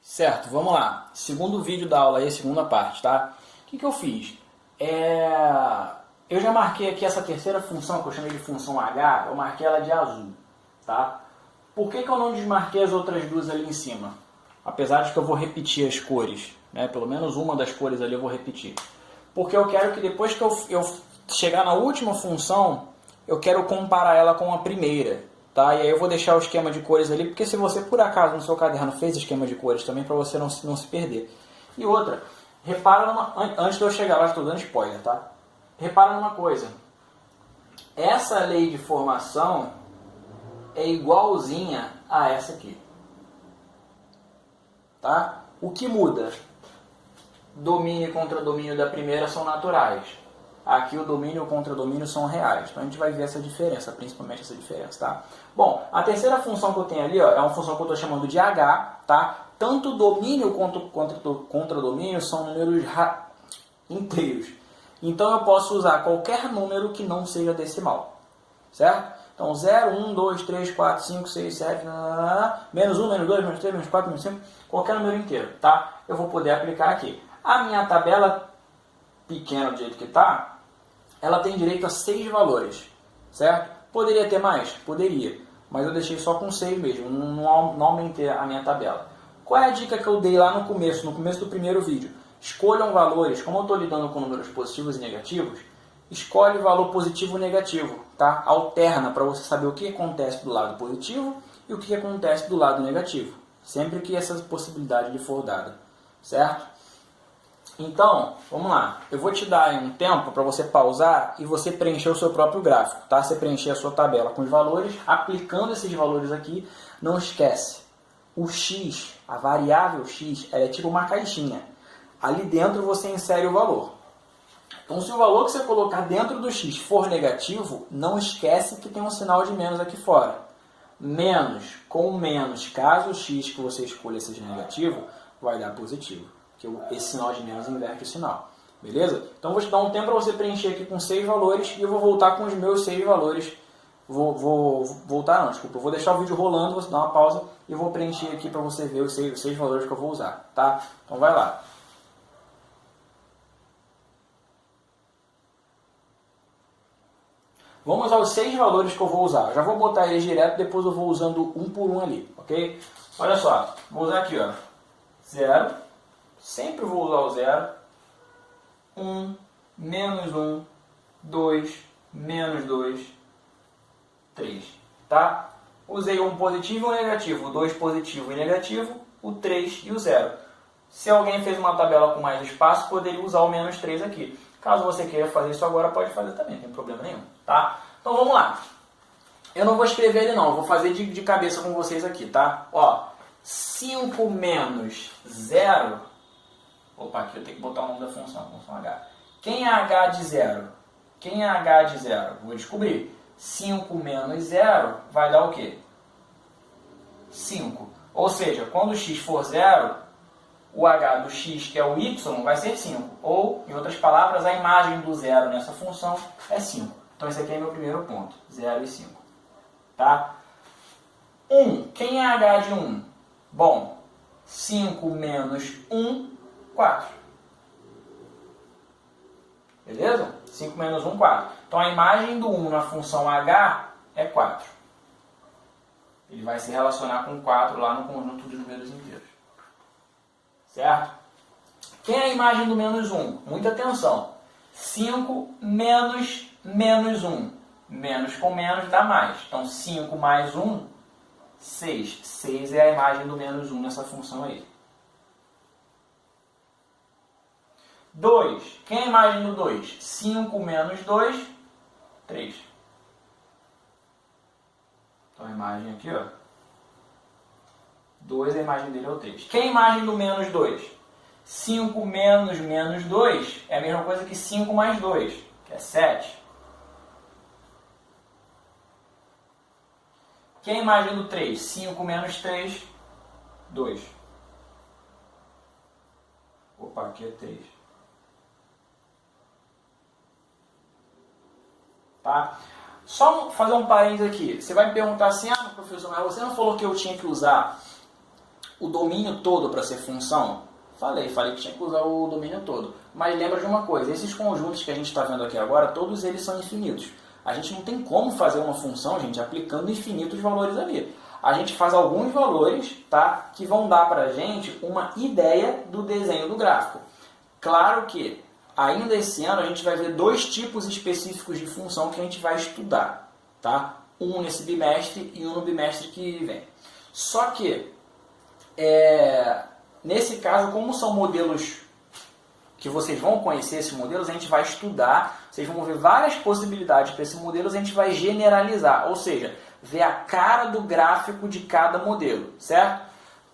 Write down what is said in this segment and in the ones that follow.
Certo, vamos lá. Segundo vídeo da aula aí, segunda parte, tá? O que eu fiz? Eu já marquei aqui essa terceira função, que eu chamei de função H, eu marquei ela de azul, tá? Por que eu não desmarquei as outras duas ali em cima? Apesar de que eu vou repetir as cores, né? Pelo menos uma das cores ali eu vou repetir. Porque eu quero que depois que eu chegar na última função, eu quero comparar ela com a primeira. Tá? E aí eu vou deixar o esquema de cores ali, porque se você por acaso no seu caderno fez esquema de cores também, para você não se perder. E outra, repara antes de eu chegar lá, estou dando spoiler, tá? Repara numa coisa, essa lei de formação é igualzinha a essa aqui. Tá? O que muda? Domínio e contradomínio da primeira são naturais. Aqui o domínio e o contradomínio são reais. Então a gente vai ver essa diferença, principalmente essa diferença, tá? Bom, a terceira função que eu tenho ali, ó, é uma função que eu estou chamando de H, tá? Tanto domínio quanto contradomínio são números inteiros. Então eu posso usar qualquer número que não seja decimal, certo? Então 0, 1, 2, 3, 4, 5, 6, 7, menos 1, menos 2, menos 3, menos 4, menos 5, qualquer número inteiro, tá? Eu vou poder aplicar aqui. A minha tabela pequena do jeito que está, ela tem direito a 6 valores, certo? Poderia ter mais? Poderia, mas eu deixei só com 6 mesmo, não aumentei a minha tabela. Qual é a dica que eu dei lá no começo do primeiro vídeo? Escolham valores, como eu estou lidando com números positivos e negativos, escolhe o valor positivo e negativo, tá? Alterna para você saber o que acontece do lado positivo e o que acontece do lado negativo, sempre que essa possibilidade lhe for dada, certo? Então, vamos lá. Eu vou te dar um tempo para você pausar e você preencher o seu próprio gráfico, tá? Você preencher a sua tabela com os valores, aplicando esses valores aqui. Não esquece, o x, a variável x, ela é tipo uma caixinha. Ali dentro você insere o valor. Então, se o valor que você colocar dentro do x for negativo, não esquece que tem um sinal de menos aqui fora. Menos com menos, caso o x que você escolha seja negativo, vai dar positivo. Que esse sinal de menos inverte o sinal. Beleza? Então eu vou te dar um tempo para você preencher aqui com 6 valores e eu vou voltar com os meus 6 valores. Vou voltar não, desculpa. Eu vou deixar o vídeo rolando, vou dar uma pausa e vou preencher aqui para você ver os 6 valores que eu vou usar. Tá? Então vai lá. Vamos aos 6 valores que eu vou usar. Eu já vou botar eles direto, depois eu vou usando um por um ali. Ok? Olha só. Vou usar aqui, ó. 0. Sempre vou usar o 0, 1, menos 1, 2, menos 2, 3, tá? Usei um positivo e um negativo, o 2 positivo e negativo, o 3 e o 0. Se alguém fez uma tabela com mais espaço, poderia usar o menos 3 aqui. Caso você queira fazer isso agora, pode fazer também, não tem problema nenhum, tá? Então vamos lá. Eu não vou escrever ele não, eu vou fazer de cabeça com vocês aqui, tá? Ó, 5 menos 0... Opa, aqui eu tenho que botar o nome da função H. Quem é H de 0? Quem é H de 0? Vou descobrir. 5 menos 0 vai dar o quê? 5. Ou seja, quando o x for 0, o H do x, que é o y, vai ser 5. Ou, em outras palavras, a imagem do 0 nessa função é 5. Então esse aqui é meu primeiro ponto. 0 e 5. Tá? 1. Quem é H de 1? Bom, 5 menos 1... 4. Beleza? 5 menos 1, 4. Então a imagem do 1 na função h é 4. Ele vai se relacionar com 4 lá no conjunto de números inteiros. Certo? Quem é a imagem do menos 1? Muita atenção. 5 menos menos 1. Menos com menos dá mais. Então 5 mais 1, 6. 6 é a imagem do menos 1 nessa função aí. 2. Quem é a imagem do 2? 5 menos 2, 3. Então a imagem aqui, ó. 2, a imagem dele é o 3. Quem é a imagem do menos 2? 5 menos menos 2 é a mesma coisa que 5 mais 2, que é 7. Quem é a imagem do 3? 5 menos 3, 2. Opa, aqui é 3. Tá? Só fazer um parênteses aqui. Você vai me perguntar assim, professor, mas você não falou que eu tinha que usar o domínio todo para ser função? Falei que tinha que usar o domínio todo. Mas lembra de uma coisa, esses conjuntos que a gente está vendo aqui agora, todos eles são infinitos. A gente não tem como fazer uma função, gente, aplicando infinitos valores ali. A gente faz alguns valores, tá, que vão dar para a gente uma ideia do desenho do gráfico. Claro que, ainda esse ano, a gente vai ver dois tipos específicos de função que a gente vai estudar. Tá? Um nesse bimestre e um no bimestre que vem. Só que, nesse caso, como são modelos que vocês vão conhecer, esses modelos, a gente vai estudar, vocês vão ver várias possibilidades para esses modelos, a gente vai generalizar, ou seja, ver a cara do gráfico de cada modelo, certo?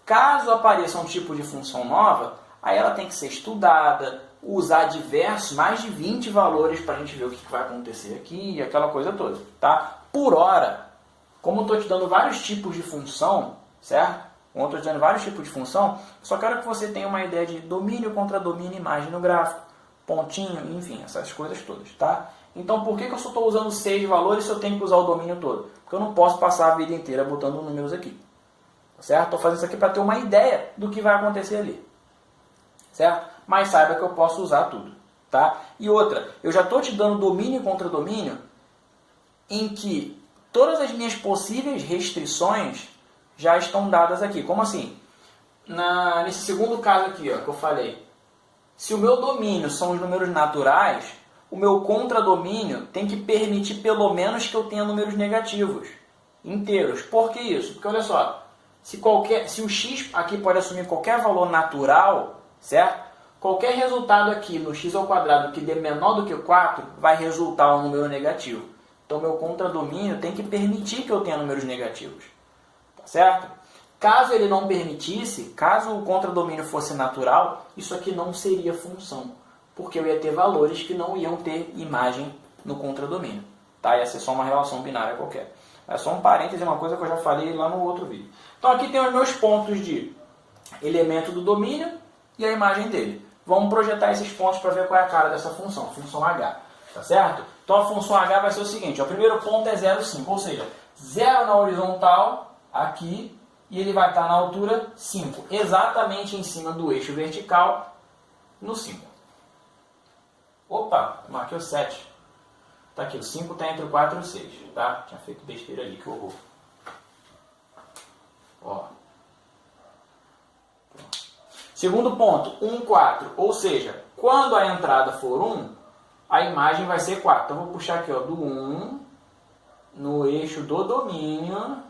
Caso apareça um tipo de função nova, aí ela tem que ser estudada, usar diversos, mais de 20 valores para a gente ver o que vai acontecer aqui, aquela coisa toda, tá? Por hora, como eu estou te dando vários tipos de função, certo? Como eu estou te dando vários tipos de função, só quero que você tenha uma ideia de domínio contra domínio, imagem no gráfico, pontinho, enfim, essas coisas todas, tá? Então, por que eu só estou usando 6 valores se eu tenho que usar o domínio todo? Porque eu não posso passar a vida inteira botando números aqui, certo? Estou fazendo isso aqui para ter uma ideia do que vai acontecer ali, certo? Mas saiba que eu posso usar tudo, tá? E outra, eu já estou te dando domínio contra domínio em que todas as minhas possíveis restrições já estão dadas aqui. Como assim? Nesse segundo caso aqui, ó, que eu falei, se o meu domínio são os números naturais, o meu contradomínio tem que permitir pelo menos que eu tenha números negativos, inteiros. Por que isso? Porque olha só, se o x aqui pode assumir qualquer valor natural, certo? Qualquer resultado aqui no x ao quadrado que dê menor do que 4 vai resultar um número negativo. Então, meu contradomínio tem que permitir que eu tenha números negativos. Tá certo? Caso ele não permitisse, caso o contradomínio fosse natural, isso aqui não seria função. Porque eu ia ter valores que não iam ter imagem no contradomínio. Tá? Ia ser só uma relação binária qualquer. É só um parêntese, uma coisa que eu já falei lá no outro vídeo. Então, aqui tem os meus pontos de elemento do domínio e a imagem dele. Vamos projetar esses pontos para ver qual é a cara dessa função, função h. Tá certo? Então a função h vai ser o seguinte, o primeiro ponto é 0,5, ou seja, 0 na horizontal, aqui, e ele vai estar na altura 5, exatamente em cima do eixo vertical, no 5. Opa, marquei o 7. Tá aqui, o 5 está entre o 4 e o 6, tá? Tinha feito besteira ali, que horror. Ó. Segundo ponto, 1, 4, ou seja, quando a entrada for 1, a imagem vai ser 4. Então, vou puxar aqui, ó, do 1, no eixo do domínio,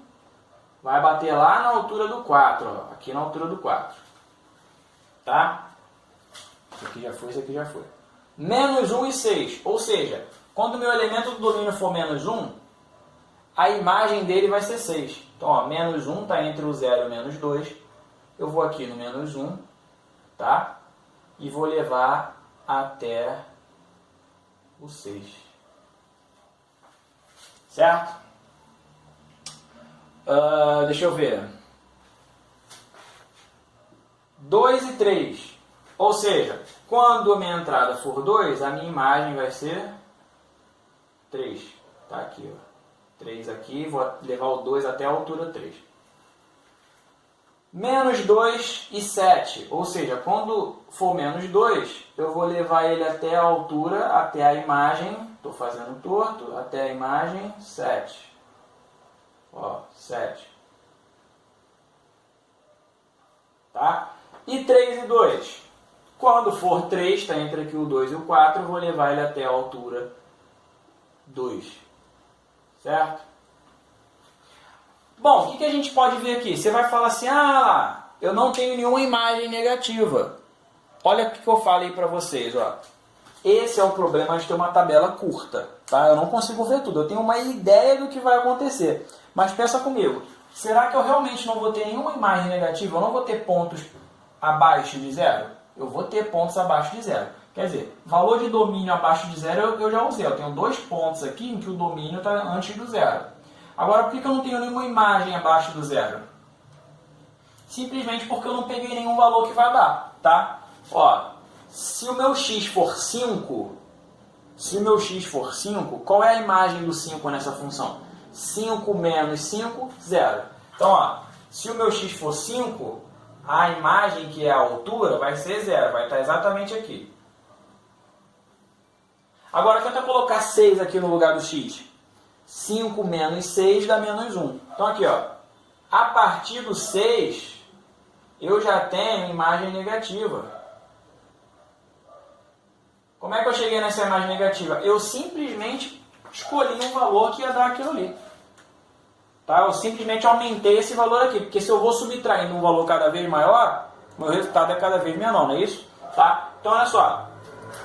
vai bater lá na altura do 4, ó, aqui na altura do 4. Tá? Isso aqui já foi, isso aqui já foi. Menos 1 e 6, ou seja, quando o meu elemento do domínio for menos 1, a imagem dele vai ser 6. Então, ó, menos 1 está entre o 0 e o menos 2. Eu vou aqui no menos 1, tá? E vou levar até o 6. Certo? Deixa eu ver. 2 e 3. Ou seja, quando a minha entrada for 2, a minha imagem vai ser 3. Tá aqui, ó. 3 aqui, vou levar o 2 até a altura 3. Menos 2 e 7. Ou seja, quando for menos 2, eu vou levar ele até a altura, até a imagem, estou fazendo torto, até a imagem 7. Ó, 7. Tá? E 3 e 2. Quando for 3, está entre aqui o 2 e o 4, eu vou levar ele até a altura 2. Certo? Bom, o que a gente pode ver aqui? Você vai falar assim, ah, eu não tenho nenhuma imagem negativa. Olha o que eu falei para vocês, ó. Esse é o problema de ter uma tabela curta, tá? Eu não consigo ver tudo, eu tenho uma ideia do que vai acontecer. Mas pensa comigo, será que eu realmente não vou ter nenhuma imagem negativa? Eu não vou ter pontos abaixo de 0? Eu vou ter pontos abaixo de 0. Quer dizer, valor de domínio abaixo de 0 eu já usei. Eu tenho 2 pontos aqui em que o domínio está antes do 0. Agora, por que eu não tenho nenhuma imagem abaixo do 0? Simplesmente porque eu não peguei nenhum valor que vai dar, tá? Ó, se o meu x for 5, qual é a imagem do 5 nessa função? 5 menos 5, 0. Então, ó, se o meu x for 5, a imagem, que é a altura, vai ser 0, vai estar exatamente aqui. Agora, tenta colocar 6 aqui no lugar do x. 5 menos 6 dá menos 1. Então, aqui, ó, a partir do 6, eu já tenho imagem negativa. Como é que eu cheguei nessa imagem negativa? Eu simplesmente escolhi um valor que ia dar aquilo ali. Tá? Eu simplesmente aumentei esse valor aqui, porque se eu vou subtraindo um valor cada vez maior, meu resultado é cada vez menor, não é isso? Tá? Então, olha só.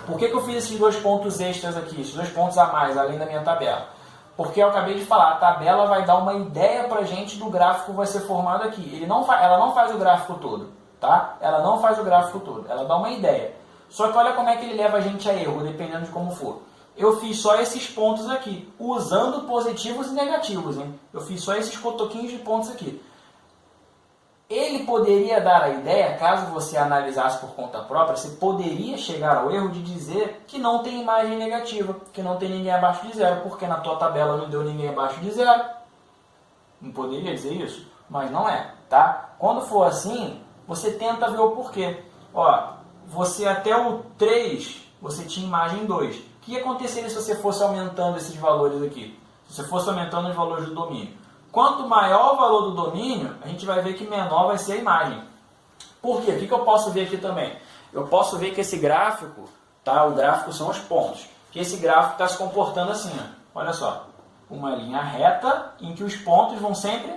Por que eu fiz esses 2 pontos extras aqui, esses 2 pontos a mais, além da minha tabela? Porque eu acabei de falar, a tabela vai dar uma ideia pra gente do gráfico que vai ser formado aqui. Ela não faz o gráfico todo, tá? Ela não faz o gráfico todo, ela dá uma ideia. Só que olha como é que ele leva a gente a erro, dependendo de como for. Eu fiz só esses pontos aqui, usando positivos e negativos, hein? Eu fiz só esses cotoquinhos de pontos aqui. Ele poderia dar a ideia, caso você analisasse por conta própria, você poderia chegar ao erro de dizer que não tem imagem negativa, que não tem ninguém abaixo de 0, porque na tua tabela não deu ninguém abaixo de 0. Não poderia dizer isso, mas não é, tá? Quando for assim, você tenta ver o porquê. Ó, você até o 3, você tinha imagem 2. O que aconteceria se você fosse aumentando esses valores aqui? Se você fosse aumentando os valores do domínio? Quanto maior o valor do domínio, a gente vai ver que menor vai ser a imagem. Por quê? O que eu posso ver aqui também? Eu posso ver que esse gráfico, tá? O gráfico são os pontos. Que esse gráfico está se comportando assim, ó. Olha só. Uma linha reta em que os pontos vão sempre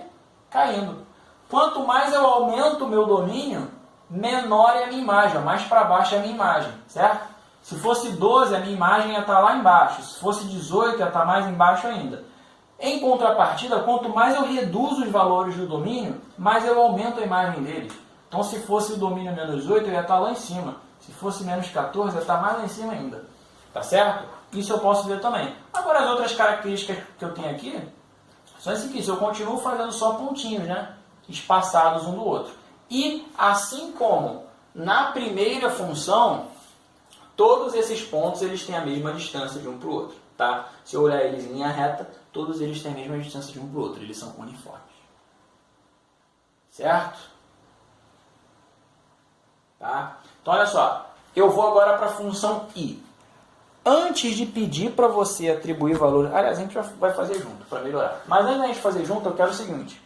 caindo. Quanto mais eu aumento o meu domínio, menor é a minha imagem. Mais para baixo é a minha imagem, certo? Se fosse 12, a minha imagem ia estar lá embaixo. Se fosse 18, ia estar mais embaixo ainda. Em contrapartida, quanto mais eu reduzo os valores do domínio, mais eu aumento a imagem deles. Então, se fosse o domínio menos 8, eu ia estar lá em cima. Se fosse menos 14, eu ia estar mais lá em cima ainda. Tá certo? Isso eu posso ver também. Agora, as outras características que eu tenho aqui são as seguintes. Eu continuo fazendo só pontinhos, né? Espaçados um do outro. E, assim como na primeira função, todos esses pontos eles têm a mesma distância de um para o outro. Tá? Se eu olhar eles em linha reta, todos eles têm a mesma distância de um para o outro. Eles são uniformes. Certo? Tá? Então, olha só. Eu vou agora para a função i. Antes de pedir para você atribuir valor... Aliás, a gente vai fazer junto para melhorar. Mas antes da gente fazer junto, eu quero o seguinte.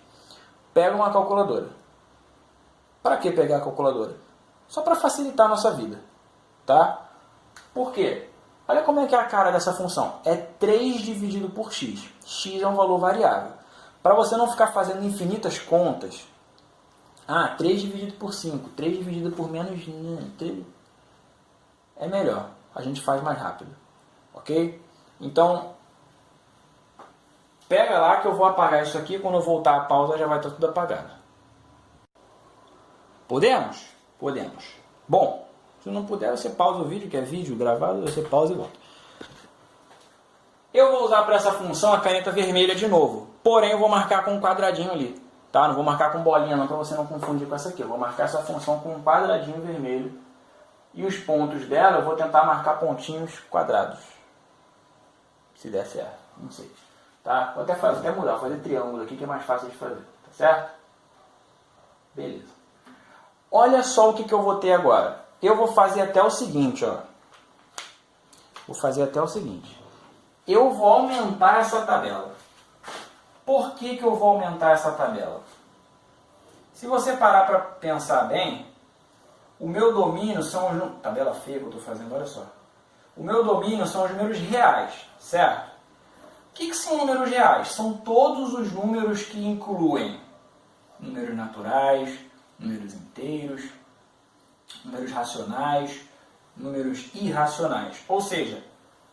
Pega uma calculadora. Para que pegar a calculadora? Só para facilitar a nossa vida. Tá? Por quê? Olha como é que é a cara dessa função. É 3 dividido por x. X é um valor variável. Para você não ficar fazendo infinitas contas. 3 dividido por 5. 3 dividido por menos... 3... É melhor. A gente faz mais rápido. Ok? Então, pega lá que eu vou apagar isso aqui. Quando eu voltar a pausa já vai estar tudo apagado. Podemos? Podemos. Bom. Se não puder, você pausa o vídeo, que é vídeo gravado, você pausa e volta. Eu vou usar para essa função a caneta vermelha de novo. Porém, eu vou marcar com um quadradinho ali. Tá? Não vou marcar com bolinha não, para você não confundir com essa aqui. Eu vou marcar essa função com um quadradinho vermelho. E os pontos dela, eu vou tentar marcar pontinhos quadrados. Se der certo. Não sei. Tá? Vou até mudar, vou fazer triângulo aqui, que é mais fácil de fazer. Tá certo? Beleza. Olha só o que eu vou ter agora. Eu vou fazer até o seguinte, ó. Vou fazer até o seguinte. Eu vou aumentar essa tabela. Por que eu vou aumentar essa tabela? Se você parar para pensar bem, o meu domínio são os... Tabela feia que eu estou fazendo, olha só. O meu domínio são os números reais, certo? O que são números reais? São todos os números que incluem números naturais, números inteiros, números racionais, números irracionais. Ou seja,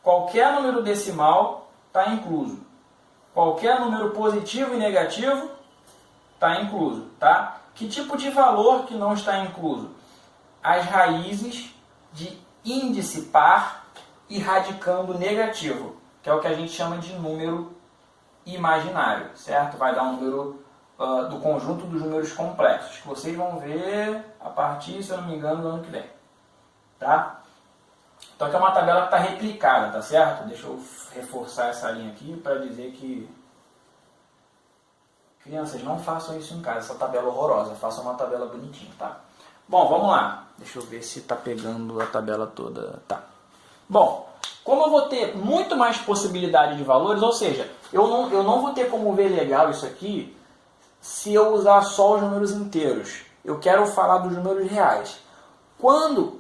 qualquer número decimal está incluso. Qualquer número positivo e negativo está incluso. Tá? Que tipo de valor que não está incluso? As raízes de índice par e radicando negativo, que é o que a gente chama de número imaginário. Certo? Vai dar um número... do conjunto dos números complexos, que vocês vão ver a partir, se eu não me engano, do ano que vem. Tá? Então aqui é uma tabela que está replicada, tá certo? Deixa eu reforçar essa linha aqui para dizer que Crianças, não façam isso em casa, essa tabela horrorosa. Façam uma tabela bonitinha, tá? Bom, vamos lá. Deixa eu ver se tá pegando a tabela toda. Tá. Bom, como eu vou ter muito mais possibilidade de valores, ou seja, eu não vou ter como ver legal isso aqui se eu usar só os números inteiros. Eu quero falar dos números reais.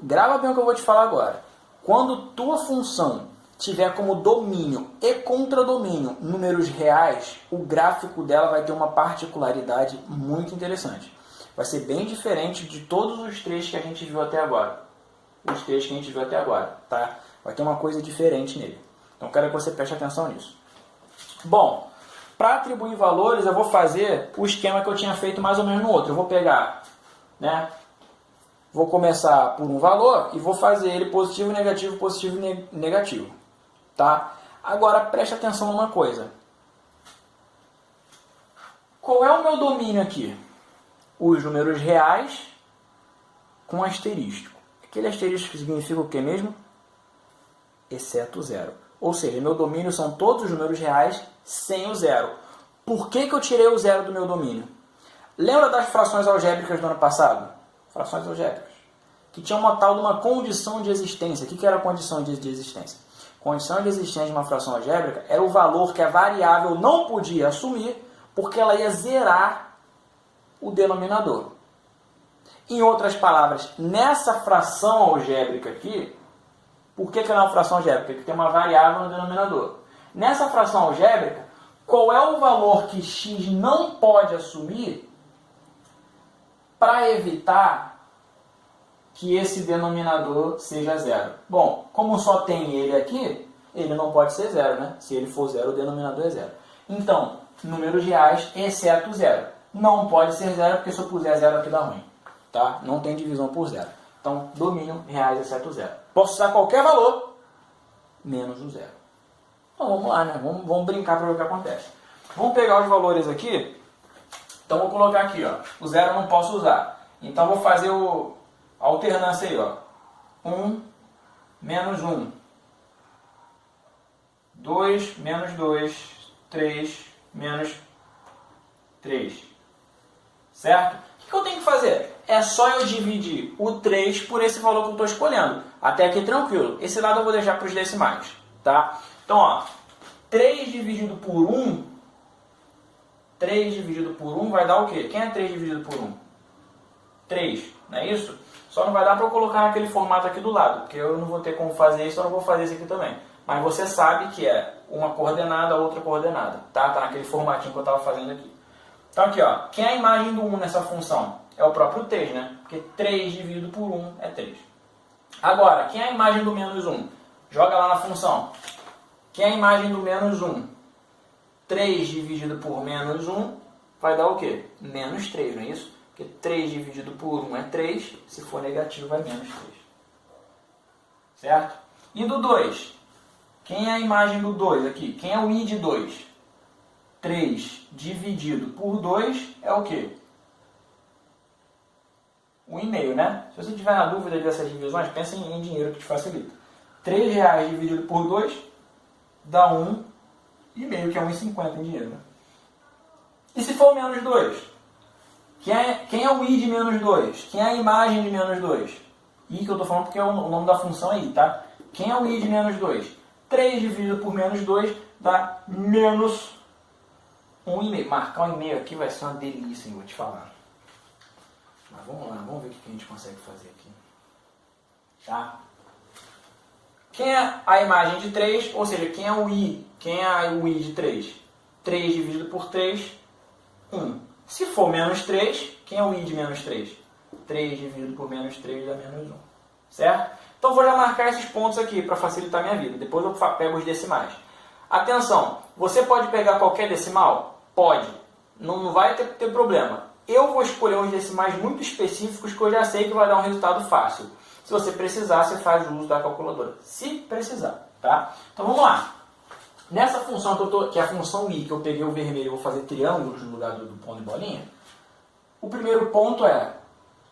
Grava bem o que eu vou te falar agora. Quando tua função tiver como domínio e contradomínio números reais, o gráfico dela vai ter uma particularidade muito interessante. Vai ser bem diferente de todos os três que a gente viu até agora. Os três que a gente viu até agora, tá? Vai ter uma coisa diferente nele. Então, quero que você preste atenção nisso. Bom, para atribuir valores, eu vou fazer o esquema que eu tinha feito mais ou menos no outro. Eu vou pegar, né? Vou começar por um valor e vou fazer ele positivo, negativo e negativo. Tá? Agora, preste atenção numa coisa. Qual é o meu domínio aqui? Os números reais com asterisco. Aquele asterisco significa o que mesmo? Exceto zero. Ou seja, meu domínio são todos os números reais sem o zero. Por que eu tirei o zero do meu domínio? Lembra das frações algébricas do ano passado? Frações algébricas. Que tinha uma tal de uma condição de existência. O que era a condição de existência? Condição de existência de uma fração algébrica era o valor que a variável não podia assumir porque ela ia zerar o denominador. Em outras palavras, nessa fração algébrica aqui, por que ela é uma fração algébrica? Porque tem uma variável no denominador. Nessa fração algébrica, qual é o valor que x não pode assumir para evitar que esse denominador seja zero? Bom, como só tem ele aqui, ele não pode ser zero, né? Se ele for zero, o denominador é zero. Então, números reais, exceto zero. Não pode ser zero, porque se eu puser zero aqui dá ruim. Tá? Não tem divisão por zero. Então, domínio reais, exceto zero. Posso usar qualquer valor, menos o zero. Então, vamos lá, né? Vamos brincar para ver o que acontece. Vamos pegar os valores aqui. Então, vou colocar aqui, ó. O zero eu não posso usar. Então, vou fazer a alternância aí, ó. 1, menos 1. 2, menos 2. 3, menos 3. Certo? O que eu tenho que fazer? É só eu dividir o 3 por esse valor que eu estou escolhendo. Até aqui tranquilo. Esse lado eu vou deixar para os decimais. Tá? Então, ó, 3 dividido por 1. 3 dividido por 1 vai dar o quê? Quem é 3 dividido por 1? 3, não é isso? Só não vai dar para eu colocar naquele formato aqui do lado, porque eu não vou ter como fazer isso, eu não vou fazer isso aqui também. Mas você sabe que é uma coordenada, outra coordenada. Tá? Tá naquele formatinho que eu estava fazendo aqui. Então aqui, ó, quem é a imagem do 1 nessa função? É o próprio 3, né? Porque 3 dividido por 1 é 3. Agora, quem é a imagem do menos 1? Joga lá na função. Quem é a imagem do menos 1? 3 dividido por menos 1 vai dar o quê? Menos 3, não é isso? Porque 3 dividido por 1 é 3, se for negativo vai menos 3. Certo? E do 2? Quem é a imagem do 2 aqui? Quem é o i de 2? 3 dividido por 2 é o quê? 1,5, né? Se você tiver na dúvida dessas divisões, pense em dinheiro que te facilita. 3 reais dividido por 2 dá 1,5, que é 1,50 em dinheiro, né? E se for menos 2? Quem é o i de menos 2? Quem é a imagem de menos 2? I que eu estou falando porque o nome da função é i, tá? Quem é o i de menos 2? 3 dividido por menos 2 dá menos 1,5. Marcar 1,5 aqui vai ser uma delícia, hein, vou te falar. Mas vamos lá, vamos ver o que a gente consegue fazer aqui. Tá? Quem é a imagem de 3? Ou seja, quem é o i? Quem é o i de 3? 3 dividido por 3, 1. Se for menos 3, quem é o i de menos 3? 3 dividido por menos 3 dá menos 1. Certo? Então vou já marcar esses pontos aqui para facilitar a minha vida. Depois eu pego os decimais. Atenção, você pode pegar qualquer decimal? Pode. Não vai ter problema. Eu vou escolher uns decimais muito específicos que eu já sei que vai dar um resultado fácil. Se você precisar, você faz o uso da calculadora. Se precisar, tá? Então vamos lá. Nessa função que é a função i, que eu peguei o vermelho e vou fazer triângulos no lugar do ponto de bolinha, o primeiro ponto é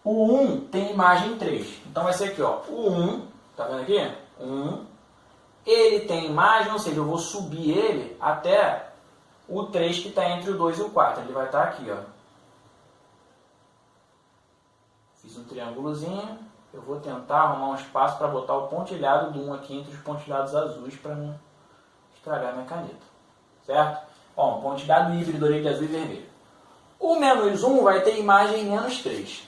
o 1 tem imagem 3. Então vai ser aqui, ó, o 1, tá vendo aqui? 1, ele tem imagem, ou seja, eu vou subir ele até o 3 que está entre o 2 e o 4. Ele vai estar aqui, ó. Fiz um triângulozinho. Eu vou tentar arrumar um espaço para botar o pontilhado do 1 aqui entre os pontilhados azuis para não estragar a minha caneta. Certo? Ó, um pontilhado híbrido ali de azul e vermelho. O menos 1 vai ter imagem menos 3.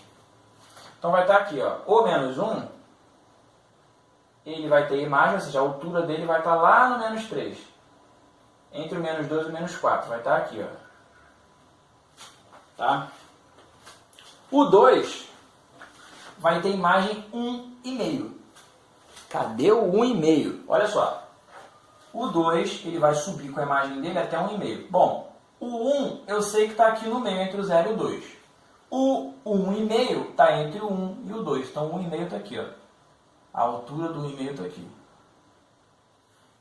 Então vai estar aqui, ó. O menos 1, ele vai ter imagem, ou seja, a altura dele vai estar lá no menos 3. Entre o menos 2 e o menos 4. Vai estar aqui, ó. Tá? O 2 vai ter imagem 1,5. Cadê o 1,5? Olha só. O 2, ele vai subir com a imagem dele até 1,5. Bom, o 1 eu sei que está aqui no meio entre o 0 e o 2. O 1,5 está entre o 1 e o 2. Então o 1,5 está aqui, ó. A altura do 1,5 está aqui.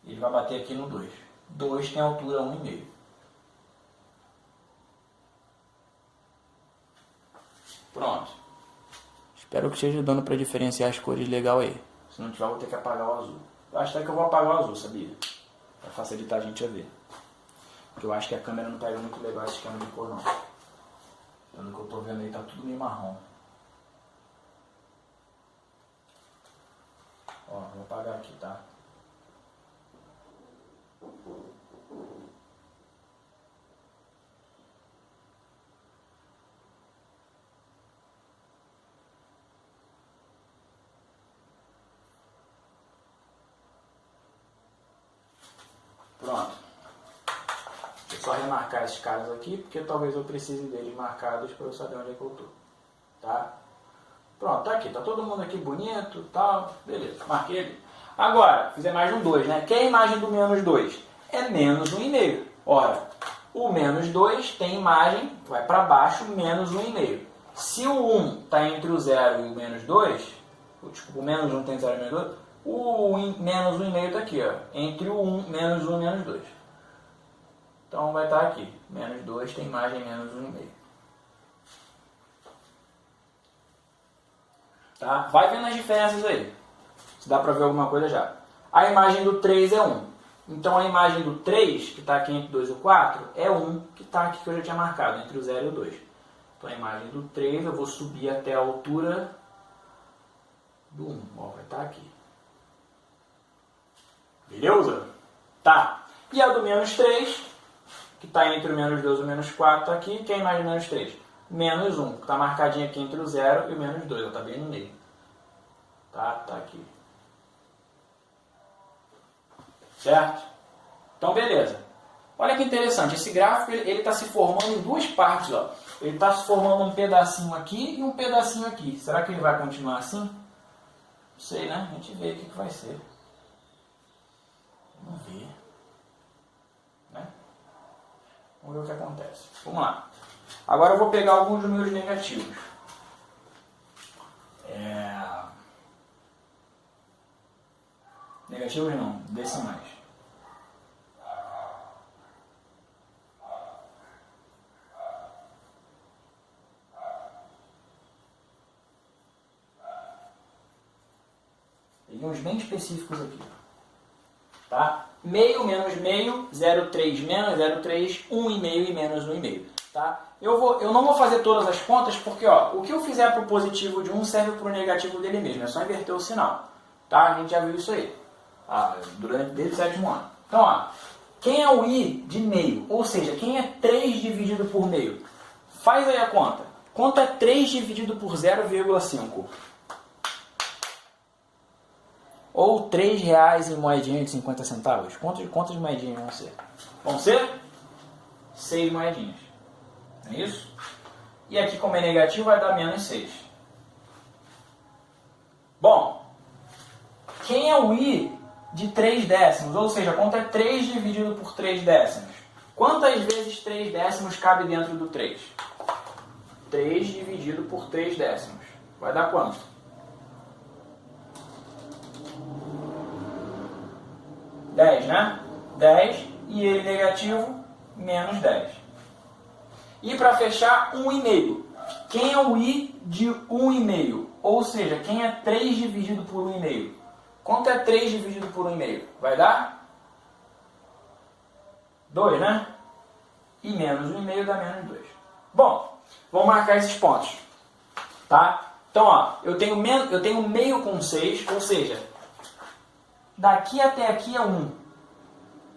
Ele vai bater aqui no 2. 2 tem a altura 1,5. Pronto. Espero que esteja dando para diferenciar as cores legal aí. Se não tiver, eu vou ter que apagar o azul. Eu acho até que eu vou apagar o azul, sabia? Para facilitar a gente a ver. Porque eu acho que a câmera não pega muito legal esse esquema de cor, não. Pelo que eu estou vendo aí, tá tudo meio marrom. Ó, vou apagar aqui, tá? Pronto. Deixa eu só remarcar esses caras aqui, porque talvez eu precise deles marcados para eu saber onde é que eu estou. Tá? Pronto, tá aqui. Tá todo mundo aqui bonito, tal. Beleza, marquei ele. Agora, fiz a imagem 2, né? Que é a imagem do menos 2? É menos 1,5. Ora, o menos 2 tem imagem, vai para baixo, menos 1,5. Se o 1 está entre o 0 e o menos 2, desculpa, o menos 1 tem 0 e o menos 2, o menos 1,5 está aqui, ó, entre o 1, menos 1 e menos 2. Então vai estar aqui, menos 2 tem imagem menos 1,5. Tá? Vai vendo as diferenças aí, se dá para ver alguma coisa já. A imagem do 3 é 1. Então a imagem do 3, que está aqui entre 2 e o 4, é 1, que está aqui que eu já tinha marcado, entre o 0 e o 2. Então a imagem do 3 eu vou subir até a altura do 1. Ó, vai estar aqui. Beleza? Tá. E a do menos 3, que está entre o menos 2 e o menos 4, está aqui. Que é a imagem do menos 3? Menos 1, que está marcadinha aqui entre o 0 e o menos 2. Ela está bem no meio. Tá aqui. Certo? Então, beleza. Olha que interessante. Esse gráfico ele está se formando em duas partes. Ó. Ele está se formando um pedacinho aqui e um pedacinho aqui. Será que ele vai continuar assim? Não sei, né? A gente vê o que vai ser. Vamos ver. Né? Vamos ver o que acontece. Vamos lá. Agora eu vou pegar alguns números negativos. Negativos não, decimais. Peguei uns bem específicos aqui. Tá? Meio menos meio, 0,3 menos 0,3, 1,5 e menos 1,5. Tá? Eu não vou fazer todas as contas porque ó, o que eu fizer para o positivo de 1 serve para o negativo dele mesmo. É só inverter o sinal. Tá? A gente já viu isso aí. Desde o 7º ano. Então, ó, quem é o i de meio? Ou seja, quem é 3 dividido por meio? Faz aí a conta. Quanto é 3 dividido por 0,5? Ou R$3 em moedinha de 50 centavos? Quantas moedinhas vão ser? Vão ser 6 moedinhas. Não é isso? E aqui, como é negativo, vai dar menos 6. Bom, quem é o i de 3 décimos? Ou seja, quanto é 3 dividido por 3 décimos? Quantas vezes 3 décimos cabe dentro do 3? 3 dividido por 3 décimos. Vai dar quanto? 10, né? 10 e ele negativo, menos 10. E para fechar, 1,5. Quem é o i de 1,5? Ou seja, quem é 3 dividido por 1,5? Quanto é 3 dividido por 1,5? Vai dar? 2, né? E menos 1,5 dá menos 2. Bom, vamos marcar esses pontos. Tá? Então, ó, eu tenho meio com 6, ou seja, daqui até aqui é 1.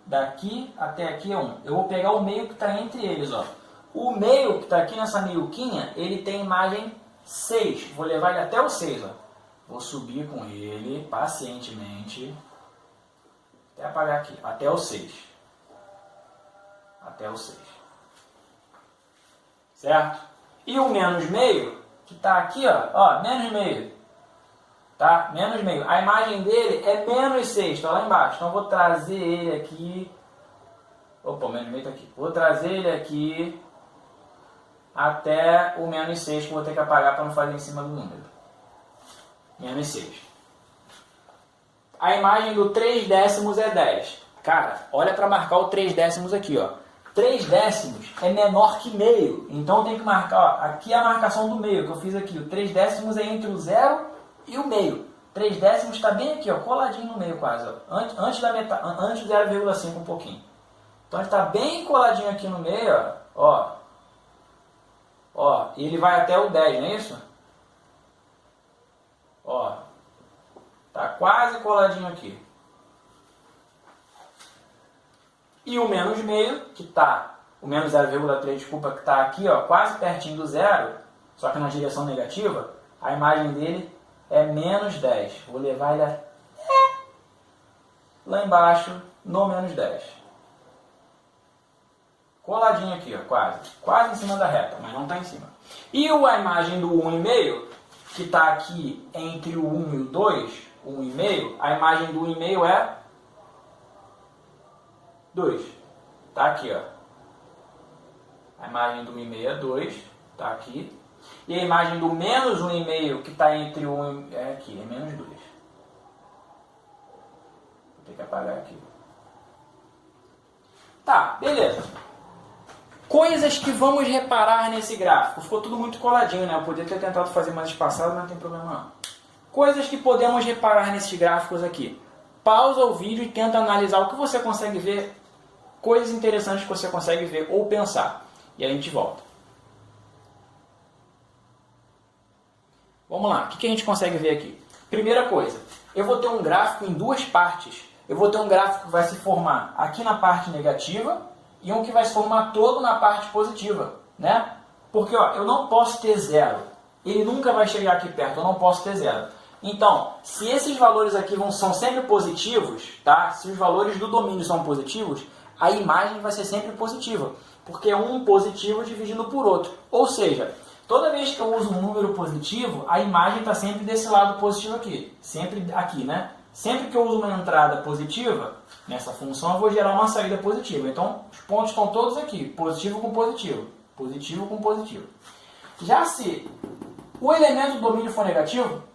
Daqui até aqui é 1. Eu vou pegar o meio que está entre eles. Ó. O meio que está aqui nessa meiuquinha, ele tem imagem 6. Vou levar ele até o 6. Ó. Vou subir com ele pacientemente. Até apagar aqui. Até o 6. Até o 6. Certo? E o menos meio, que está aqui, ó, menos meio. Tá? Menos meio. A imagem dele é menos 6, está lá embaixo. Então eu vou trazer ele aqui. Opa, o menos meio está aqui. Vou trazer ele aqui até o menos 6, que eu vou ter que apagar para não fazer em cima do número. Menos 6. A imagem do 3 décimos é 10. Cara, olha para marcar o 3 décimos aqui, ó. 3 décimos é menor que meio. Então eu tenho que marcar, ó, aqui é a marcação do meio que eu fiz aqui. O 3 décimos é entre o 0 e o meio. 3 décimos está bem aqui, ó, coladinho no meio quase. Ó. Antes da metade, antes do 0,5 um pouquinho. Então ele está bem coladinho aqui no meio, ó. Ó, e ele vai até o 10, não é isso? Ó, tá quase coladinho aqui. E o menos meio, que tá, o menos 0,3, desculpa, que está aqui, ó, quase pertinho do zero, só que na direção negativa, a imagem dele é menos 10. Vou levar ele até lá embaixo, no menos 10. Coladinho aqui, ó, quase. Quase em cima da reta, mas não está em cima. E a imagem do 1,5, que está aqui entre o 1 e o 2, 1,5, a imagem do 1,5 é 2. Está aqui, ó. A imagem do 1,5 é 2, está aqui. E a imagem do menos 1,5, que está entre o 1 é aqui, é menos 2. Vou ter que apagar aqui. Tá, beleza. Coisas que vamos reparar nesse gráfico. Ficou tudo muito coladinho, né? Eu poderia ter tentado fazer mais espaçado, mas não tem problema não. Coisas que podemos reparar nesses gráficos aqui. Pausa o vídeo e tenta analisar o que você consegue ver, coisas interessantes que você consegue ver ou pensar. E a gente volta. Vamos lá, o que a gente consegue ver aqui? Primeira coisa, eu vou ter um gráfico em duas partes. Eu vou ter um gráfico que vai se formar aqui na parte negativa e um que vai se formar todo na parte positiva, né? Porque ó, eu não posso ter zero. Ele nunca vai chegar aqui perto, eu não posso ter zero. Então, se esses valores aqui são sempre positivos, tá? Se os valores do domínio são positivos, a imagem vai ser sempre positiva. Porque é um positivo dividindo por outro. Ou seja, toda vez que eu uso um número positivo, a imagem está sempre desse lado positivo aqui. Sempre aqui, né? Sempre que eu uso uma entrada positiva, nessa função eu vou gerar uma saída positiva. Então, os pontos estão todos aqui. Positivo com positivo. Positivo com positivo. Já se o elemento do domínio for negativo,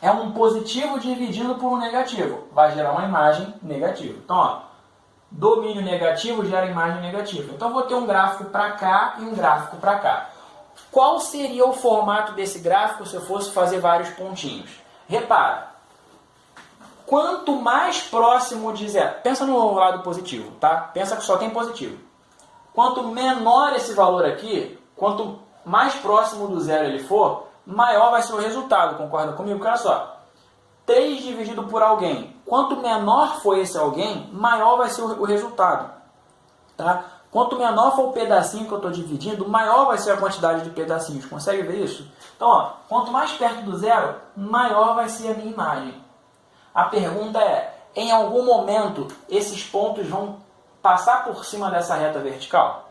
é um positivo dividindo por um negativo. Vai gerar uma imagem negativa. Então, ó, domínio negativo gera imagem negativa. Então, eu vou ter um gráfico para cá e um gráfico para cá. Qual seria o formato desse gráfico se eu fosse fazer vários pontinhos? Repara, quanto mais próximo de zero, pensa no lado positivo, tá? Pensa que só tem positivo. Quanto menor esse valor aqui, quanto mais próximo do zero ele for, maior vai ser o resultado, concorda comigo? Porque olha só, 3 dividido por alguém, quanto menor for esse alguém, maior vai ser o resultado. Tá? Quanto menor for o pedacinho que eu estou dividindo, maior vai ser a quantidade de pedacinhos. Consegue ver isso? Então, ó, quanto mais perto do zero, maior vai ser a minha imagem. A pergunta é, em algum momento, esses pontos vão passar por cima dessa reta vertical?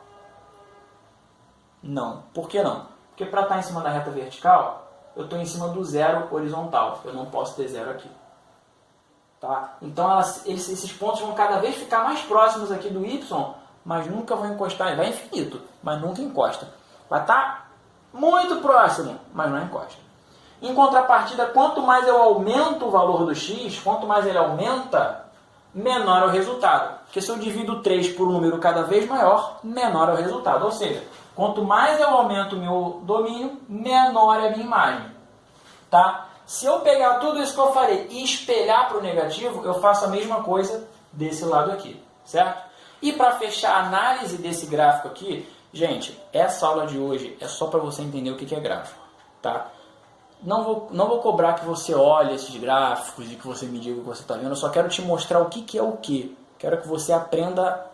Não. Por que não? Porque para estar em cima da reta vertical, eu estou em cima do zero horizontal. Eu não posso ter zero aqui. Tá? Então, esses pontos vão cada vez ficar mais próximos aqui do y, mas nunca vão encostar. Vai infinito, mas nunca encosta. Vai estar muito próximo, mas não encosta. Em contrapartida, quanto mais eu aumento o valor do x, quanto mais ele aumenta, menor é o resultado. Porque se eu divido 3 por um número cada vez maior, menor é o resultado. Ou seja, quanto mais eu aumento o meu domínio, menor é a minha imagem. Tá? Se eu pegar tudo isso que eu falei e espelhar para o negativo, eu faço a mesma coisa desse lado aqui. Certo? E para fechar a análise desse gráfico aqui, gente, essa aula de hoje é só para você entender o que é gráfico, tá? Não vou cobrar que você olhe esses gráficos e que você me diga o que você está vendo, eu só quero te mostrar o que é o que. Quero que você aprenda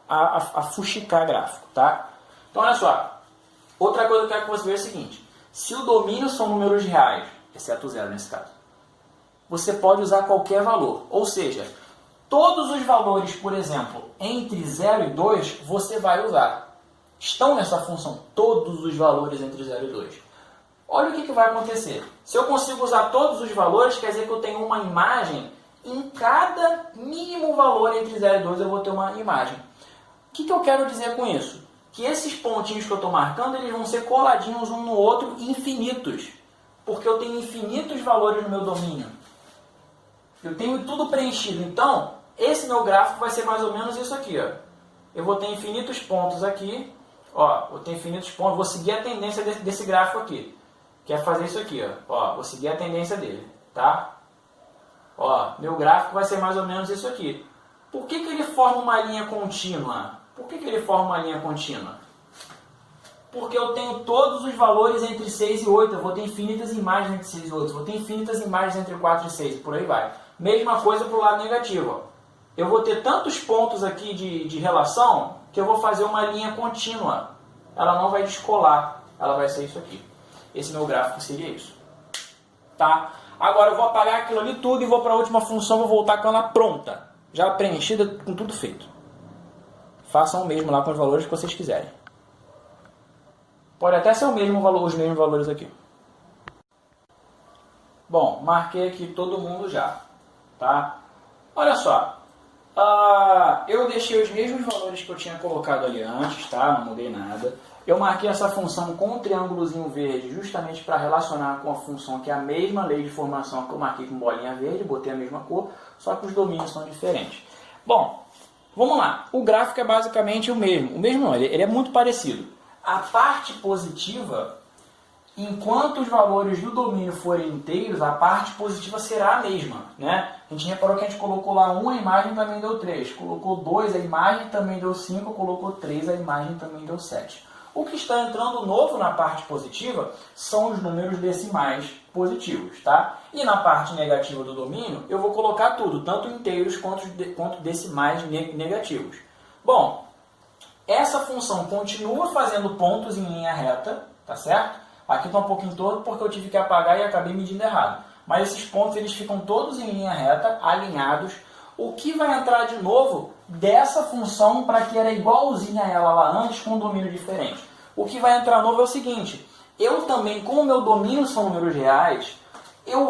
a fuxicar gráfico, tá? Então, olha só. Outra coisa que eu quero que você veja é o seguinte. Se o domínio são números reais, exceto zero nesse caso, você pode usar qualquer valor. Ou seja, todos os valores, por exemplo, entre 0 e 2, você vai usar. Estão nessa função todos os valores entre 0 e 2. Olha o que vai acontecer. Se eu consigo usar todos os valores, quer dizer que eu tenho uma imagem. Em cada mínimo valor entre 0 e 2 eu vou ter uma imagem. O que eu quero dizer com isso? Que esses pontinhos que eu estou marcando, eles vão ser coladinhos um no outro infinitos. Porque eu tenho infinitos valores no meu domínio. Eu tenho tudo preenchido. Então, esse meu gráfico vai ser mais ou menos isso aqui. Ó. Eu vou ter infinitos pontos aqui. Ó, eu tenho infinitos pontos. Vou seguir a tendência desse gráfico aqui. Que é fazer isso aqui. Ó, vou seguir a tendência dele. Tá? Ó, meu gráfico vai ser mais ou menos isso aqui. Por que ele forma uma linha contínua? Por que ele forma uma linha contínua? Porque eu tenho todos os valores entre 6 e 8. Eu vou ter infinitas imagens entre 6 e 8. Eu vou ter infinitas imagens entre 4 e 6. Por aí vai. Mesma coisa para o lado negativo. Ó. Eu vou ter tantos pontos aqui de relação que eu vou fazer uma linha contínua. Ela não vai descolar. Ela vai ser isso aqui. Esse meu gráfico seria isso. Tá? Agora eu vou apagar aquilo ali tudo e vou para a última função. Vou voltar com ela pronta. Já preenchida, com tudo feito. Façam o mesmo lá com os valores que vocês quiserem. Pode até ser o mesmo valor, os mesmos valores aqui. Bom, marquei aqui todo mundo já. Tá? Olha só. Eu deixei os mesmos valores que eu tinha colocado ali antes, tá? Não mudei nada. Eu marquei essa função com um triângulozinho verde justamente para relacionar com a função que é a mesma lei de formação que eu marquei com bolinha verde, botei a mesma cor, só que os domínios são diferentes. Bom, vamos lá. O gráfico é basicamente o mesmo. O mesmo não, ele é muito parecido. A parte positiva, enquanto os valores do domínio forem inteiros, a parte positiva será a mesma. Né? A gente reparou que a gente colocou lá 1, a imagem também deu 3. Colocou 2, a imagem também deu 5. Colocou 3, a imagem também deu 7. O que está entrando novo na parte positiva são os números decimais positivos. Tá? E na parte negativa do domínio, eu vou colocar tudo, tanto inteiros quanto decimais negativos. Bom, essa função continua fazendo pontos em linha reta, tá certo? Aqui está um pouquinho torto porque eu tive que apagar e acabei medindo errado. Mas esses pontos eles ficam todos em linha reta, alinhados. O que vai entrar de novo dessa função para que era igualzinha a ela lá antes com um domínio diferente? O que vai entrar novo é o seguinte. Eu também, como o meu domínio são números reais, eu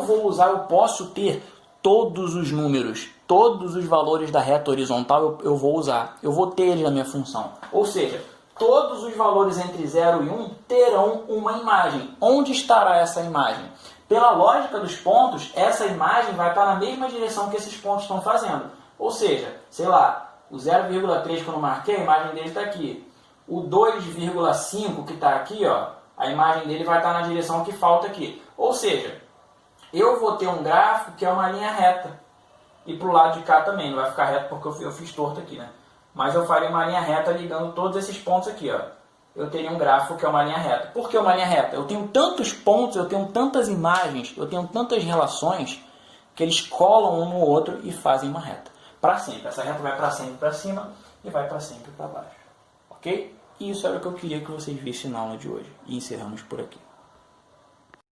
posso ter todos os números, todos os valores da reta horizontal eu vou usar. Eu vou ter eles na minha função. Ou seja, todos os valores entre 0 e 1 terão uma imagem. Onde estará essa imagem? Pela lógica dos pontos, essa imagem vai estar na mesma direção que esses pontos estão fazendo. Ou seja, sei lá, o 0,3 que eu não marquei, a imagem dele está aqui. O 2,5 que está aqui, ó, a imagem dele vai estar na direção que falta aqui. Ou seja, eu vou ter um gráfico que é uma linha reta. E para o lado de cá também, não vai ficar reto porque eu fiz torto aqui, né? Mas eu faria uma linha reta ligando todos esses pontos aqui, ó. Eu teria um gráfico que é uma linha reta. Por que uma linha reta? Eu tenho tantos pontos, eu tenho tantas imagens, eu tenho tantas relações que eles colam um no outro e fazem uma reta. Para sempre. Essa reta vai para sempre para cima e vai para sempre para baixo. Ok? E isso era o que eu queria que vocês vissem na aula de hoje. E encerramos por aqui.